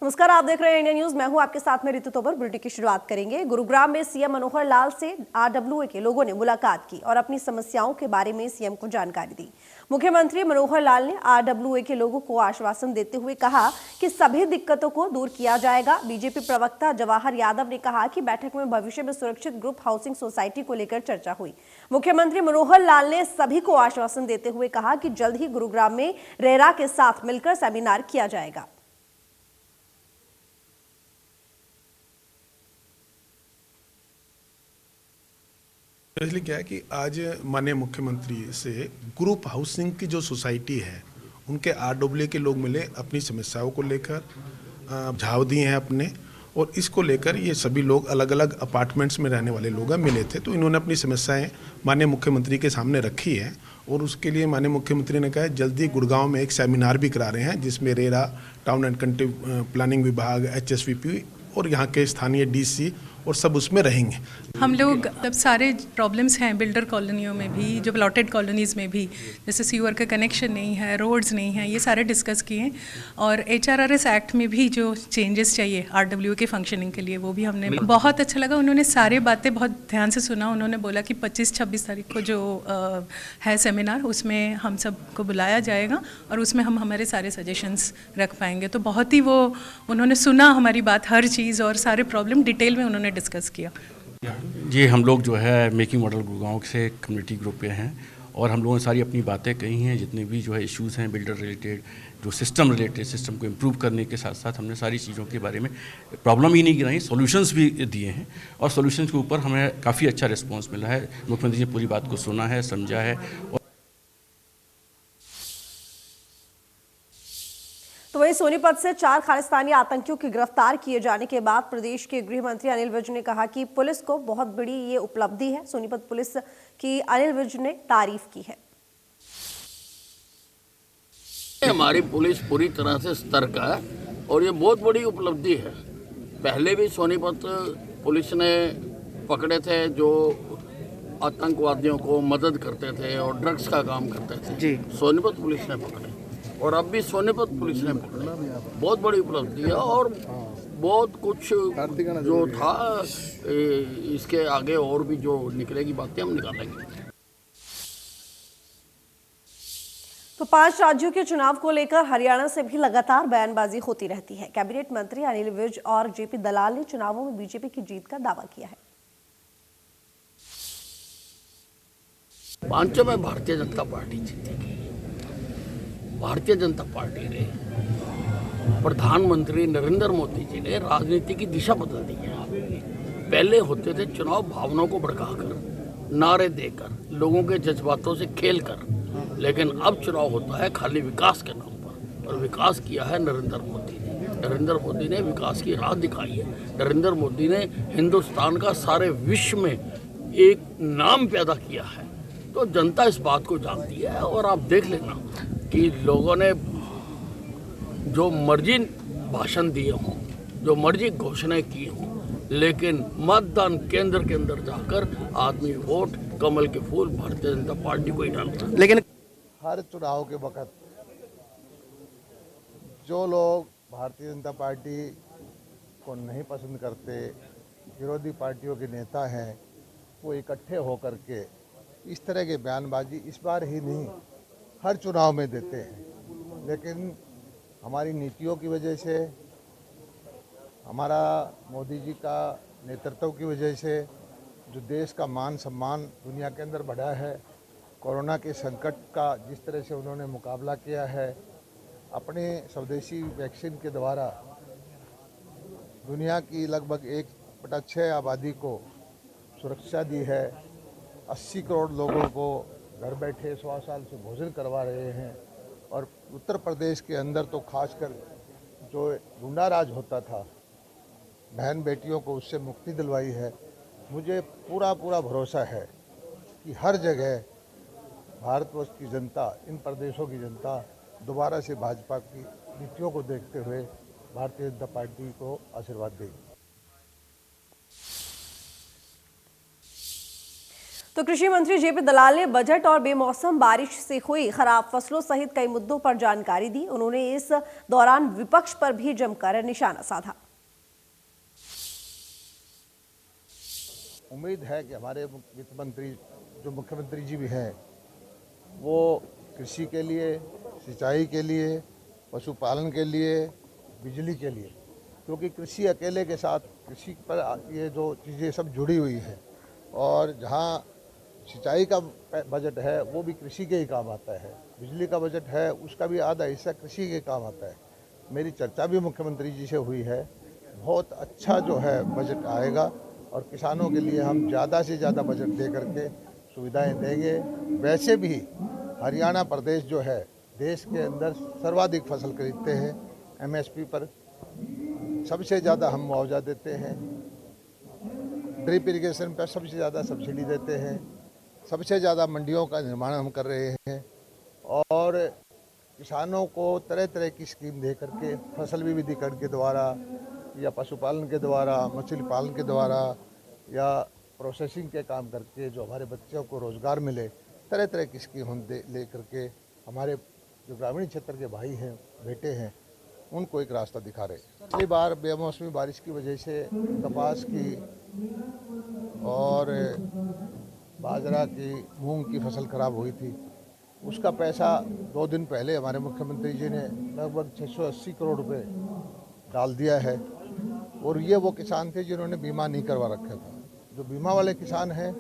नमस्कार, आप देख रहे हैं इंडिया न्यूज। मैं हूं आपके साथ में ऋतु तोमर। बुलेटिन की शुरुआत करेंगे। गुरुग्राम में सीएम मनोहर लाल से आरडब्ल्यूए के लोगों ने मुलाकात की और अपनी समस्याओं के बारे में सीएम को जानकारी दी। मुख्यमंत्री मनोहर लाल ने आरडब्ल्यूए के लोगों को आश्वासन देते हुए कहा कि सभी दिक्कतों को दूर किया जाएगा। बीजेपी प्रवक्ता जवाहर यादव ने कहा कि बैठक में भविष्य में सुरक्षित ग्रुप हाउसिंग सोसाइटी को लेकर चर्चा हुई। मुख्यमंत्री मनोहर लाल ने सभी को आश्वासन देते हुए कहा कि जल्द ही गुरुग्राम में रेरा के साथ मिलकर सेमिनार किया जाएगा। इसलिए क्या है कि आज माननीय मुख्यमंत्री से ग्रुप हाउसिंग की जो सोसाइटी है उनके आरडब्ल्यूए के लोग मिले, अपनी समस्याओं को लेकर झाव दिए हैं अपने, और इसको लेकर ये सभी लोग अलग अलग अपार्टमेंट्स में रहने वाले लोग मिले थे। तो इन्होंने अपनी समस्याएं माननीय मुख्यमंत्री के सामने रखी है और उसके लिए माननीय मुख्यमंत्री ने कहा जल्दी गुड़गांव में एक सेमिनार भी करा रहे हैं जिसमें RERA, town and country planning विभाग, HSVP और यहाँ के स्थानीय DC और सब उसमें रहेंगे। हम लोग अब सारे प्रॉब्लम्स हैं बिल्डर कॉलोनियों में भी, जो प्लॉटेड कॉलोनीज़ में भी, जैसे सीवर का कनेक्शन नहीं है, रोड्स नहीं है, ये सारे डिस्कस किए। और HRRS एक्ट में भी जो चेंजेस चाहिए आरडब्ल्यूए के फंक्शनिंग के लिए, वो भी हमने बहुत अच्छा लगा। उन्होंने सारे बातें बहुत ध्यान से सुना। उन्होंने बोला कि 25-26 तारीख को जो है सेमिनार, उसमें हम सबको बुलाया जाएगा और उसमें हम हमारे सारे सजेशंस रख पाएंगे। तो बहुत ही वो उन्होंने सुना हमारी बात, हर चीज़, और सारे प्रॉब्लम डिटेल में उन्होंने डिस्कस किया। जी, हम लोग जो है मेकिंग मॉडल गुड़गांव से कम्युनिटी ग्रुप पे हैं और हम लोगों ने सारी अपनी बातें कही हैं, जितने भी जो है इश्यूज़ हैं बिल्डर रिलेटेड, जो सिस्टम रिलेटेड, सिस्टम को इम्प्रूव करने के साथ साथ हमने सारी चीज़ों के बारे में प्रॉब्लम ही नहीं गिनाई, सॉल्यूशंस भी दिए हैं और सॉल्यूशंस के ऊपर हमें काफ़ी अच्छा रिस्पॉन्स मिला है। मुख्यमंत्री जी ने पूरी बात को सुना है, समझा है। तो वहीं सोनीपत से 4 खालिस्तानी आतंकियों के गिरफ्तार किए जाने के बाद प्रदेश के गृह मंत्री अनिल विज ने कहा कि पुलिस को बहुत बड़ी ये उपलब्धि है। सोनीपत पुलिस की अनिल विज ने तारीफ की है। हमारी पुलिस पूरी तरह से सतर्क है और ये बहुत बड़ी उपलब्धि है। पहले भी सोनीपत पुलिस ने पकड़े थे जो आतंकवादियों को मदद करते थे और ड्रग्स का काम करते थे जी, सोनीपत पुलिस ने पकड़े और अब भी सोनीपत पुलिस ने पकड़े। बहुत बड़ी उपलब्धि है और बहुत कुछ जो था इसके आगे और भी जो निकलेगी बातें हम निकालेंगे। तो 5 राज्यों के चुनाव को लेकर हरियाणा से भी लगातार बयानबाजी होती रहती है। कैबिनेट मंत्री अनिल विज और JP दलाल ने चुनावों में बीजेपी की जीत का दावा किया है। पांचों में भारतीय जनता पार्टी जीतेगी। भारतीय जनता पार्टी ने, प्रधानमंत्री नरेंद्र मोदी जी ने राजनीति की दिशा बदल दी है। पहले होते थे चुनाव भावनाओं को भड़काकर, नारे देकर, लोगों के जज्बातों से खेलकर, लेकिन अब चुनाव होता है खाली विकास के नाम पर और विकास किया है नरेंद्र मोदी ने। नरेंद्र मोदी ने विकास की राह दिखाई है। नरेंद्र मोदी ने हिंदुस्तान का सारे विश्व में एक नाम पैदा किया है। तो जनता इस बात को जानती है और आप देख लेना कि लोगों ने जो मर्जी भाषण दिए हों, जो मर्जी घोषणाएं की हों, लेकिन मतदान केंद्र के अंदर जाकर आदमी वोट कमल के फूल भारतीय जनता पार्टी को ही डालता है। लेकिन हर चुनाव के वक्त जो लोग भारतीय जनता पार्टी को नहीं पसंद करते, विरोधी पार्टियों के नेता हैं, वो इकट्ठे होकर के इस तरह के बयानबाजी इस बार ही नहीं हर चुनाव में देते हैं। लेकिन हमारी नीतियों की वजह से, हमारा मोदी जी का नेतृत्व की वजह से जो देश का मान सम्मान दुनिया के अंदर बढ़ा है, कोरोना के संकट का जिस तरह से उन्होंने मुकाबला किया है, अपने स्वदेशी वैक्सीन के द्वारा दुनिया की लगभग 1/6 आबादी को सुरक्षा दी है, 80 करोड़ लोगों को घर बैठे 100 साल से भोजन करवा रहे हैं और उत्तर प्रदेश के अंदर तो खासकर जो गुंडा राज होता था, बहन बेटियों को उससे मुक्ति दिलवाई है। मुझे पूरा भरोसा है कि हर जगह भारतवर्ष की जनता, इन प्रदेशों की जनता दोबारा से भाजपा की नीतियों को देखते हुए भारतीय जनता पार्टी को आशीर्वाद देगी। तो कृषि मंत्री जेपी दलाल ने बजट और बेमौसम बारिश से हुई खराब फसलों सहित कई मुद्दों पर जानकारी दी। उन्होंने इस दौरान विपक्ष पर भी जमकर निशाना साधा। उम्मीद है कि हमारे वित्त मंत्री जो मुख्यमंत्री जी भी हैं वो कृषि के लिए, सिंचाई के लिए, पशुपालन के लिए, बिजली के लिए, क्योंकि कृषि अकेले के साथ कृषि पर ये जो चीज़ें सब जुड़ी हुई है और जहाँ सिंचाई का बजट है वो भी कृषि के ही काम आता है, बिजली का बजट है उसका भी आधा हिस्सा कृषि के काम आता है। मेरी चर्चा भी मुख्यमंत्री जी से हुई है, बहुत अच्छा जो है बजट आएगा और किसानों के लिए हम ज़्यादा से ज़्यादा बजट दे करके सुविधाएं देंगे। वैसे भी हरियाणा प्रदेश जो है देश के अंदर सर्वाधिक फसल खरीदते हैं, एमएसपी पर सबसे ज़्यादा हम मुआवजा देते हैं, ड्रिप इरिगेशन पर सबसे ज़्यादा सब्सिडी देते हैं, सबसे ज़्यादा मंडियों का निर्माण हम कर रहे हैं और किसानों को तरह तरह की स्कीम दे करके फसल विविधीकरण के द्वारा या पशुपालन के द्वारा, मछली पालन के द्वारा या प्रोसेसिंग के काम करके जो हमारे बच्चों को रोज़गार मिले, तरह तरह की स्कीम हम ले करके हमारे जो ग्रामीण क्षेत्र के भाई हैं, बेटे हैं, उनको एक रास्ता दिखा रहे हैं। पिछली बार बेमौसमी बारिश की वजह से कपास की और बाजरा की, मूंग की फसल खराब हुई थी। उसका पैसा 2 दिन पहले हमारे मुख्यमंत्री जी ने लगभग 680 करोड़ रुपए डाल दिया है और ये वो किसान थे जिन्होंने बीमा नहीं करवा रखा था। जो बीमा वाले किसान हैं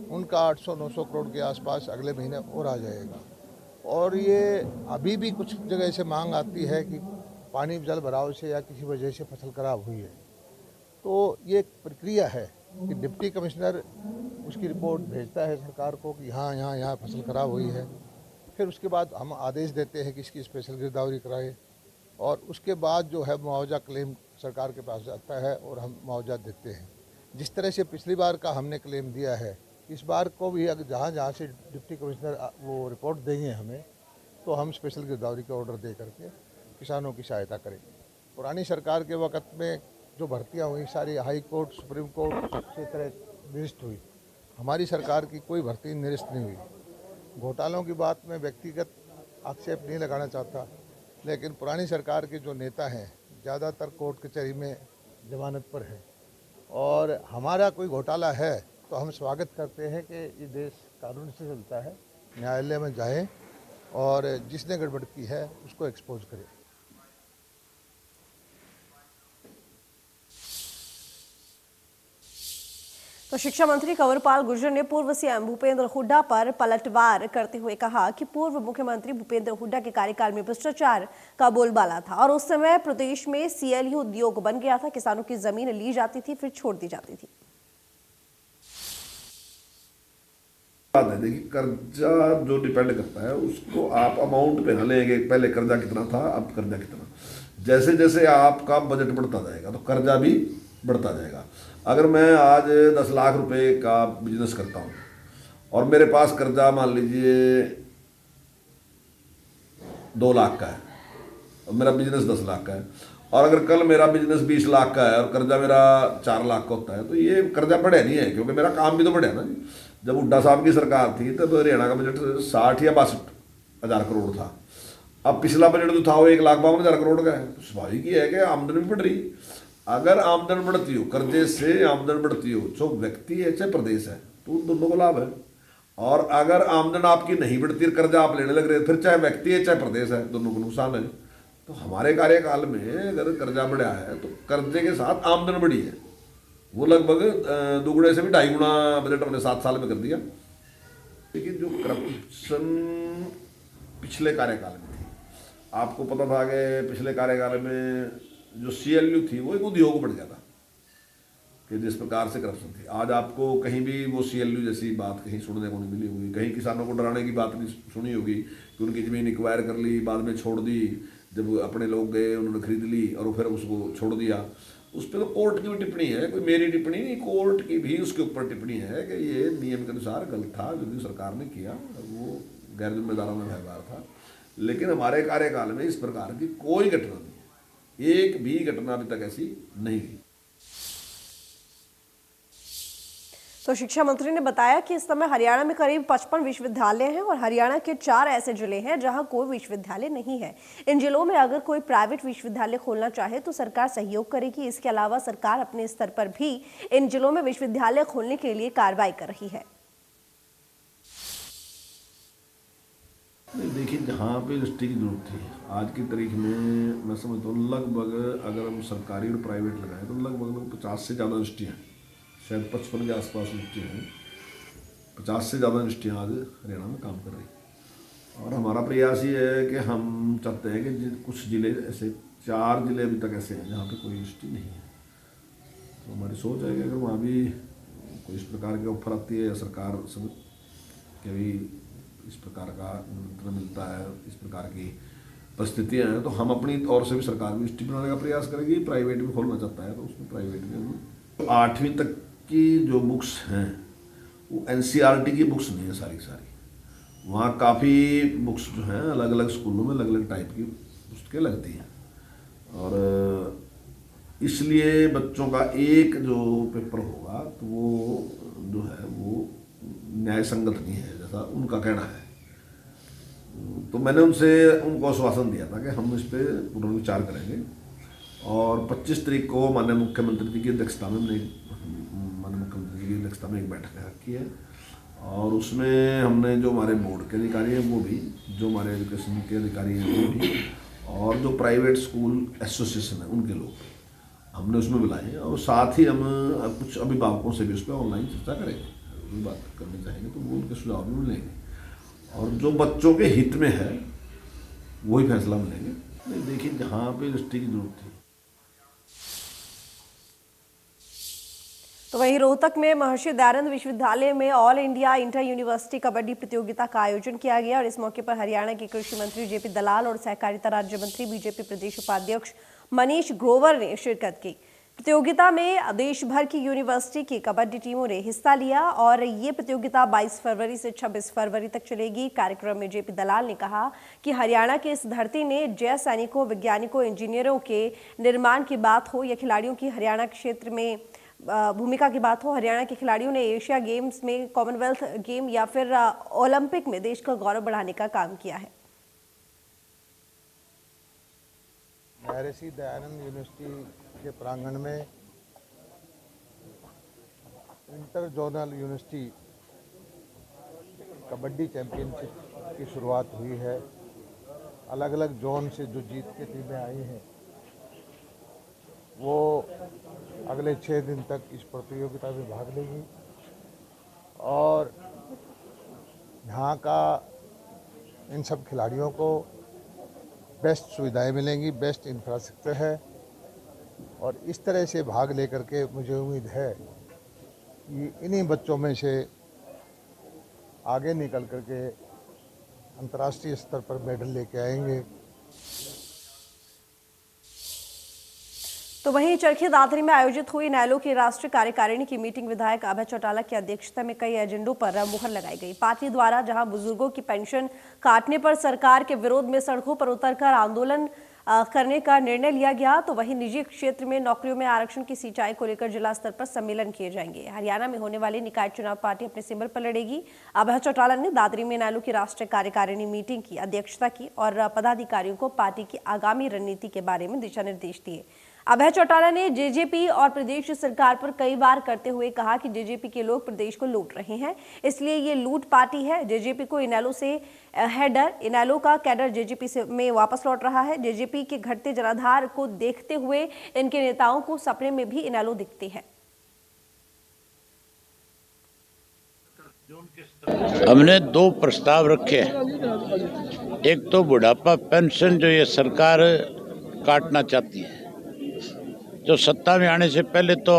उनका 800-900 करोड़ के आसपास अगले महीने और आ जाएगा। और ये अभी भी कुछ जगह से मांग आती है कि पानी जल भराव से या किसी वजह से फसल खराब हुई है, तो ये एक प्रक्रिया है कि डिप्टी कमिश्नर उसकी रिपोर्ट भेजता है सरकार को कि यहाँ फसल खराब हुई है। फिर उसके बाद हम आदेश देते हैं कि इसकी स्पेशल गिरदावरी कराए और उसके बाद जो है मुआवजा क्लेम सरकार के पास जाता है और हम मुआवजा देते हैं। जिस तरह से पिछली बार का हमने क्लेम दिया है, इस बार को भी अगर जहाँ से डिप्टी कमिश्नर वो रिपोर्ट देंगे हमें, तो हम स्पेशल गिरदावरी का ऑर्डर दे करके किसानों की सहायता करेंगे। पुरानी सरकार के वक्त में जो भर्तियाँ हुई सारी हाई कोर्ट, सुप्रीम कोर्ट से तरह निरस्त हुई। हमारी सरकार की कोई भर्ती निरस्त नहीं हुई। घोटालों की बात में व्यक्तिगत आक्षेप नहीं लगाना चाहता, लेकिन पुरानी सरकार के जो नेता हैं ज़्यादातर कोर्ट कचहरी में जमानत पर हैं और हमारा कोई घोटाला है तो हम स्वागत करते हैं कि ये देश कानून से चलता है, न्यायालय में जाएं और जिसने गड़बड़ की है उसको एक्सपोज करें। तो शिक्षा मंत्री कंवरपाल गुर्जर ने पूर्व सीएम भूपेंद्र हुड्डा पर पलटवार करते हुए कहा कि पूर्व मुख्यमंत्री भूपेंद्र हुड्डा के कार्यकाल में भ्रष्टाचार का बोलबाला था और उस समय प्रदेश में सीएलयू उद्योग बन गया था, किसानों की जमीन ली जाती थी फिर छोड़ दी जाती थी। देखिए, कर्जा जो डिपेंड करता है उसको आप अमाउंट पे ना लेंगे, पहले कर्जा कितना था अब कर्जा कितना, जैसे जैसे आपका बजट बढ़ता जाएगा तो कर्जा भी बढ़ता जाएगा। अगर मैं आज 10 लाख रुपए का बिजनेस करता हूँ और मेरे पास कर्जा मान लीजिए 2 लाख का है और मेरा बिजनेस 10 लाख का है, और अगर कल मेरा बिजनेस 20 लाख का है और कर्जा मेरा 4 लाख का होता है, तो ये कर्जा बढ़िया नहीं है, क्योंकि मेरा काम भी तो बढ़िया ना। जब हुड्डा साहब की सरकार थी तब हरियाणा का बजट 60 या 62 हज़ार करोड़ था। अब पिछला बजट जो था वो 1,52,000 करोड़ का है। तो स्वाभाविक ही है कि आमदनी भी बढ़ रही। अगर आमदन बढ़ती हो, कर्जे से आमदन बढ़ती हो, जो व्यक्ति है चाहे प्रदेश है, तो दोनों को लाभ है। और अगर आमदन आपकी नहीं बढ़ती, कर्जा आप लेने लग रहे, फिर चाहे व्यक्ति है चाहे प्रदेश है, दोनों को नुकसान है। तो हमारे कार्यकाल में अगर कर्जा बढ़ा है तो कर्जे के साथ आमदन बढ़ी है, वो लगभग दुगुने से भी 2.5 गुना बजट हमने 7 साल में कर दिया। लेकिन जो करप्शन पिछले कार्यकाल में थी, आपको पता था कि पिछले कार्यकाल में जो सीएलयू थी वो एक उद्योग बढ़ गया था कि जिस प्रकार से करप्शन थी। आज आपको कहीं भी वो सीएलयू जैसी बात कहीं सुनने को नहीं मिली होगी, कहीं किसानों को डराने की बात नहीं सुनी होगी कि उनकी ज़मीन एक्वायर कर ली, बाद में छोड़ दी, जब अपने लोग गए उन्होंने खरीद ली और फिर उसको छोड़ दिया। उस पर तो कोर्ट की भी टिप्पणी है, कोई मेरी टिप्पणी नहीं, कोर्ट की भी उसके ऊपर टिप्पणी है कि ये नियम के अनुसार गलत था जो सरकार ने किया, वो गैर जिम्मेदाराना व्यवहार था। लेकिन हमारे कार्यकाल में इस प्रकार की कोई घटना नहीं, एक भी घटना अभी तक ऐसी नहीं हुई। तो शिक्षा मंत्री ने बताया कि इस समय हरियाणा में करीब 55 विश्वविद्यालय हैं और हरियाणा के 4 ऐसे जिले हैं जहां कोई विश्वविद्यालय नहीं है। इन जिलों में अगर कोई प्राइवेट विश्वविद्यालय खोलना चाहे तो सरकार सहयोग करेगी। इसके अलावा सरकार अपने स्तर पर भी इन जिलों में विश्वविद्यालय खोलने के लिए कार्रवाई कर रही है। देखिए, जहाँ पे यूनिवर्सिटी की जरूरत थी आज की तारीख में मैं समझता हूँ लगभग अगर हम सरकारी और प्राइवेट लगाएं तो लगभग 50 से ज़्यादा यूनिवर्सिटी हैं, शायद 55 के आसपास यूनिवर्सिटी हैं। 50 से ज़्यादा यूनिवर्सिटियाँ आज हरियाणा में काम कर रही हैं और हमारा प्रयास ये है कि हम चाहते हैं कि कुछ ज़िले ऐसे 4 ज़िले अभी तक ऐसे हैं जहाँ पे कोई यूनिवर्सिटी नहीं है। तो हमारी सोच है कि अगर वहाँ भी कोई इस प्रकार की ऑफर आती है या सरकार सब के भी इस प्रकार का निमंत्रण मिलता है, इस प्रकार की परिस्थितियाँ हैं, तो हम अपनी ओर से भी सरकार भी यूनिवर्सिटी बनाने का प्रयास करेगी। प्राइवेट भी खोलना चाहता है तो उसमें प्राइवेट भी हम 8वीं तक की जो बुक्स हैं वो NCERT की बुक्स नहीं है सारी सारी। वहाँ काफ़ी बुक्स जो हैं अलग अलग स्कूलों में अलग अलग टाइप की पुस्तकें लगती हैं और इसलिए बच्चों का एक जो पेपर होगा तो वो जो है वो न्याय संगत नहीं है जैसा उनका कहना है। तो मैंने उनको आश्वासन दिया था कि हम इस पर पुनर्विचार करेंगे और 25 तारीख को माननीय मुख्यमंत्री जी की अध्यक्षता में एक बैठक रखी है और उसमें हमने जो हमारे बोर्ड के अधिकारी हैं वो भी, जो हमारे एजुकेशन के अधिकारी हैं वो भी और जो प्राइवेट स्कूल एसोसिएशन है उनके लोग हमने उसमें बुलाए और साथ ही हम कुछ अभिभावकों से भी उस पर ऑनलाइन चर्चा करेंगे। कोई बात करनी चाहेंगे तो वो उनके सुझाव भी मिलेंगे और जो बच्चों के हित में है वही फैसला मिलेंगे। नहीं, देखिए, जहाँ पे यूनिवर्सिटी की जरूरत थी। तो वहीं रोहतक में महर्षि दयानंद विश्वविद्यालय में all India inter university kabaddi प्रतियोगिता का आयोजन किया गया और इस मौके पर हरियाणा के कृषि मंत्री जेपी दलाल और सहकारिता राज्य मंत्री बीजेपी प्रदेश उपाध्यक्ष मनीष ग्रोवर ने शिरकत की। प्रतियोगिता में देश भर की यूनिवर्सिटी की कबड्डी टीमों ने हिस्सा लिया और ये प्रतियोगिता 22 फरवरी से 26 फरवरी तक चलेगी। कार्यक्रम में जेपी दलाल ने कहा कि हरियाणा की इस धरती ने जय सैनिकों, वैज्ञानिकों, इंजीनियरों के निर्माण की बात हो या खिलाड़ियों की हरियाणा क्षेत्र में भूमिका की बात हो, हरियाणा के खिलाड़ियों ने एशिया गेम्स में, कॉमनवेल्थ गेम या फिर ओलंपिक में देश का गौरव बढ़ाने का काम किया है। महर्षि दयानंद यूनिवर्सिटी के प्रांगण में inter zonal university kabaddi championship की शुरुआत हुई है। अलग अलग जोन से जो जीत के टीमें आई हैं वो अगले 6 दिन तक इस प्रतियोगिता में भाग लेंगी और यहाँ का इन सब खिलाड़ियों को बेस्ट सुविधाएं मिलेंगी, बेस्ट इंफ्रास्ट्रक्चर है और इस तरह से भाग लेकर के मुझे उम्मीद है कि इन्हीं बच्चों में से आगे निकल करके अंतर्राष्ट्रीय स्तर पर मेडल लेके आएंगे। तो वहीं चरखी दादरी में आयोजित हुई इनेलो की राष्ट्रीय कार्यकारिणी की मीटिंग विधायक अभय चौटाला की अध्यक्षता में कई एजेंडों पर मुहर लगाई गई। पार्टी द्वारा जहां बुजुर्गों की पेंशन काटने पर सरकार के विरोध में सड़कों पर उतरकर आंदोलन करने का निर्णय लिया गया, तो वहीं निजी क्षेत्र में नौकरियों में आरक्षण की सिंचाई को लेकर जिला स्तर पर सम्मेलन किए जाएंगे। हरियाणा में होने वाले निकाय चुनाव पार्टी अपने सिंबल पर लड़ेगी। अभय चौटाला ने दादरी में इनेलो की राष्ट्रीय कार्यकारिणी मीटिंग की अध्यक्षता की और पदाधिकारियों को पार्टी की आगामी रणनीति के बारे में दिशा निर्देश दिए। अभय चौटाला ने जेजेपी और प्रदेश सरकार पर कई बार करते हुए कहा कि जेजेपी के लोग प्रदेश को लूट रहे हैं, इसलिए ये लूट पार्टी है। जेजेपी को इनेलो से है डर, इनेलो का कैडर जेजेपी से में वापस लौट रहा है। जेजेपी के घटते जनाधार को देखते हुए इनके नेताओं को सपने में भी इनेलो दिखती है। हमने 2 प्रस्ताव रखे हैं। एक तो बुढ़ापा पेंशन जो ये सरकार काटना चाहती है, जो सत्ता में आने से पहले तो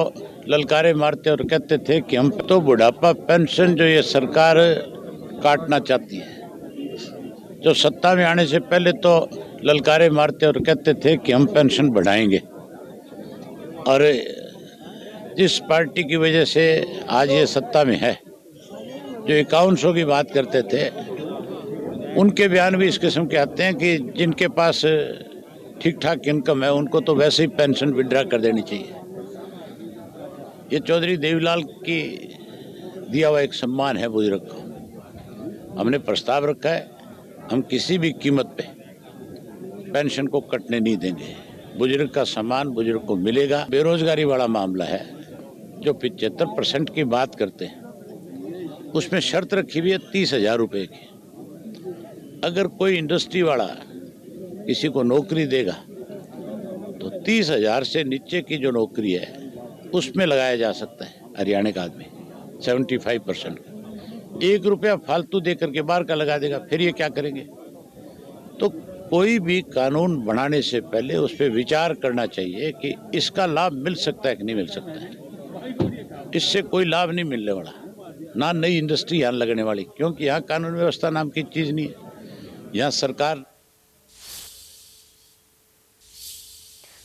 ललकारे मारते और कहते थे कि हम तो बुढ़ापा पेंशन जो ये सरकार काटना चाहती है, जो सत्ता में आने से पहले तो ललकारे मारते और कहते थे कि हम पेंशन बढ़ाएंगे और जिस पार्टी की वजह से आज ये सत्ता में है, जो 5100 की बात करते थे, उनके बयान भी इस किस्म के आते हैं कि जिनके पास ठीक ठाक इनकम है उनको तो वैसे ही पेंशन विड्रा कर देनी चाहिए। ये चौधरी देवीलाल की दिया हुआ एक सम्मान है बुजुर्ग को। हमने प्रस्ताव रखा है, हम किसी भी कीमत पे पेंशन को कटने नहीं देंगे। बुजुर्ग का सम्मान बुजुर्ग को मिलेगा। बेरोजगारी वाला मामला है, जो 75% की बात करते हैं, उसमें शर्त रखी हुई है 30,000 रुपये की। अगर कोई इंडस्ट्री वाला किसी को नौकरी देगा तो 30,000 से नीचे की जो नौकरी है उसमें लगाया जा सकता है हरियाणा का आदमी 75%। 1 रुपया फालतू दे करके बाहर का लगा देगा, फिर ये क्या करेंगे? तो कोई भी कानून बनाने से पहले उस पर विचार करना चाहिए कि इसका लाभ मिल सकता है कि नहीं मिल सकता है। इससे कोई लाभ नहीं मिलने वाला, ना नई इंडस्ट्री यहाँ लगने वाली, क्योंकि यहाँ कानून व्यवस्था नाम की चीज़ नहीं है। यहाँ सरकार।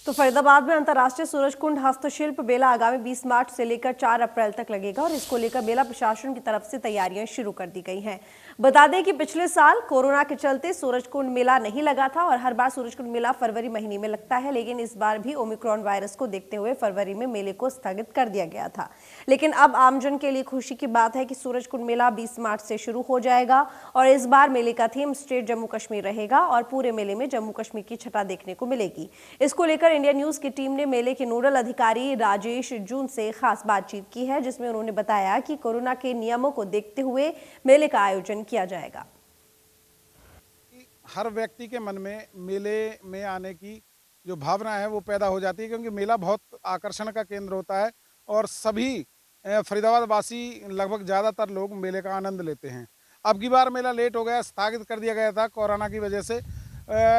तो फरीदाबाद में अंतर्राष्ट्रीय सूरजकुंड हस्तशिल्प मेला आगामी 20 मार्च से लेकर 4 अप्रैल तक लगेगा और इसको लेकर मेला प्रशासन की तरफ से तैयारियां शुरू कर दी गई हैं। बता दें कि पिछले साल कोरोना के चलते सूरजकुंड मेला नहीं लगा था और हर बार सूरजकुंड मेला फरवरी महीने में लगता है, लेकिन इस बार भी ओमिक्रॉन वायरस को देखते हुए फरवरी में मेले को स्थगित कर दिया गया था। लेकिन अब आमजन के लिए खुशी की बात है कि सूरजकुंड मेला 20 मार्च से शुरू हो जाएगा और इस बार मेले का थीम स्टेट जम्मू कश्मीर रहेगा और पूरे मेले में जम्मू कश्मीर की छटा देखने को मिलेगी। इसको लेकर इंडिया न्यूज की टीम ने मेले के नोडल अधिकारी राजेश जून से खास बातचीत की है, जिसमें उन्होंने बताया कि कोरोना के नियमों को देखते हुए मेले का आयोजन किया जाएगा। हर व्यक्ति के मन में मेले में आने की जो भावना है वो पैदा हो जाती है, क्योंकि मेला बहुत आकर्षण का केंद्र होता है और सभी फरीदाबाद वासी लगभग ज़्यादातर लोग मेले का आनंद लेते हैं। अब की बार मेला लेट हो गया, स्थगित कर दिया गया था कोरोना की वजह से,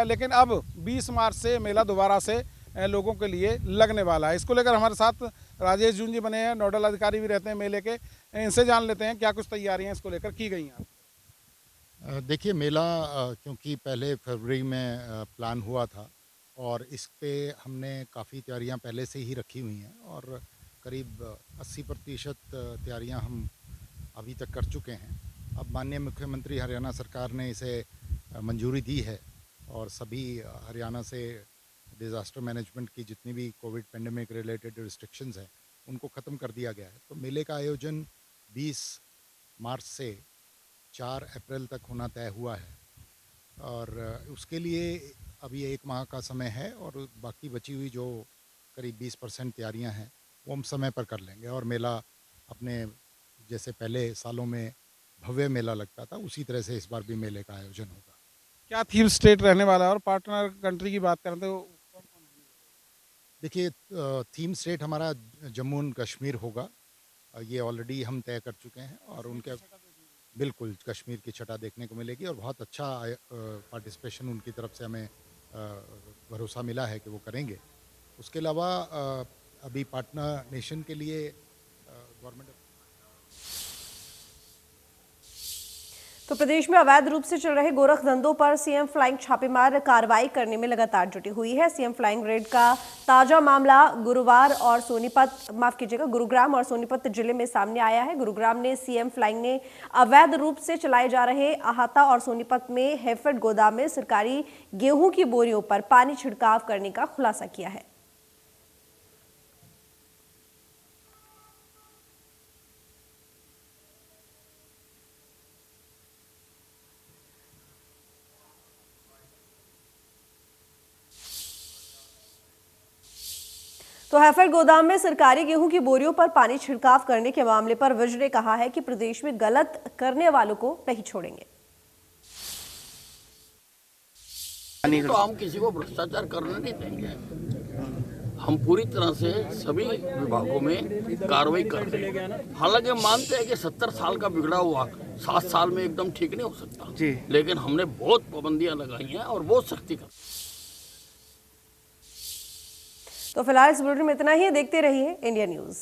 लेकिन अब 20 मार्च से मेला दोबारा से लोगों के लिए लगने वाला है। इसको लेकर हमारे साथ राजेश जून जी बने हैं, नोडल अधिकारी भी रहते हैं मेले के। इनसे जान लेते हैं क्या कुछ तैयारियां इसको लेकर की गई हैं। देखिए, मेला क्योंकि पहले फरवरी में प्लान हुआ था और इस पे हमने काफ़ी तैयारियां पहले से ही रखी हुई हैं और करीब 80% तैयारियां हम अभी तक कर चुके हैं। अब माननीय मुख्यमंत्री हरियाणा सरकार ने इसे मंजूरी दी है और सभी हरियाणा से डिज़ास्टर मैनेजमेंट की जितनी भी कोविड पेंडेमिक रिलेटेड रिस्ट्रिक्शंस हैं उनको ख़त्म कर दिया गया है। तो मेले का आयोजन 20 मार्च से 4 अप्रैल तक होना तय हुआ है और उसके लिए अभी 1 माह का समय है और बाकी बची हुई जो करीब 20% तैयारियां हैं वो हम समय पर कर लेंगे और मेला अपने जैसे पहले सालों में भव्य मेला लगता था उसी तरह से इस बार भी मेले का आयोजन होगा। क्या थीम स्टेट रहने वाला है और पार्टनर कंट्री की बात करें तो देखिए, थीम स्टेट हमारा जम्मू एंड कश्मीर होगा, ये ऑलरेडी हम तय कर चुके हैं और उनके बिल्कुल कश्मीर की छटा देखने को मिलेगी और बहुत अच्छा पार्टिसिपेशन उनकी तरफ से हमें भरोसा मिला है कि वो करेंगे। उसके अलावा अभी पार्टनर नेशन के लिए गवर्नमेंट। तो प्रदेश में अवैध रूप से चल रहे गोरख धंधों पर सीएम फ्लाइंग छापेमार कार्रवाई करने में लगातार जुटी हुई है। सीएम फ्लाइंग रेड का ताजा मामला गुरुग्राम और सोनीपत जिले में सामने आया है। गुरुग्राम ने सीएम फ्लाइंग ने अवैध रूप से चलाए जा रहे अहाता और सोनीपत में हैफेड गोदाम में सरकारी गेहूं की बोरियों पर पानी छिड़काव करने का खुलासा किया है। तो हैफेड गोदाम में सरकारी गेहूं की बोरियों पर पानी छिड़काव करने के मामले पर विज ने कहा है कि प्रदेश में गलत करने वालों को नहीं छोड़ेंगे। तो हम किसी को भ्रष्टाचार करने नहीं देंगे। हम पूरी तरह से सभी विभागों में कार्रवाई कर रहे हैं। हालांकि मानते हैं कि 70 साल का बिगड़ा हुआ 7 साल में एकदम ठीक नहीं हो सकता जी, लेकिन हमने बहुत पाबंदियां लगाई हैं और बहुत सख्ती कर। तो फिलहाल इस बुलेटिन में इतना ही। देखते रहिए इंडिया न्यूज।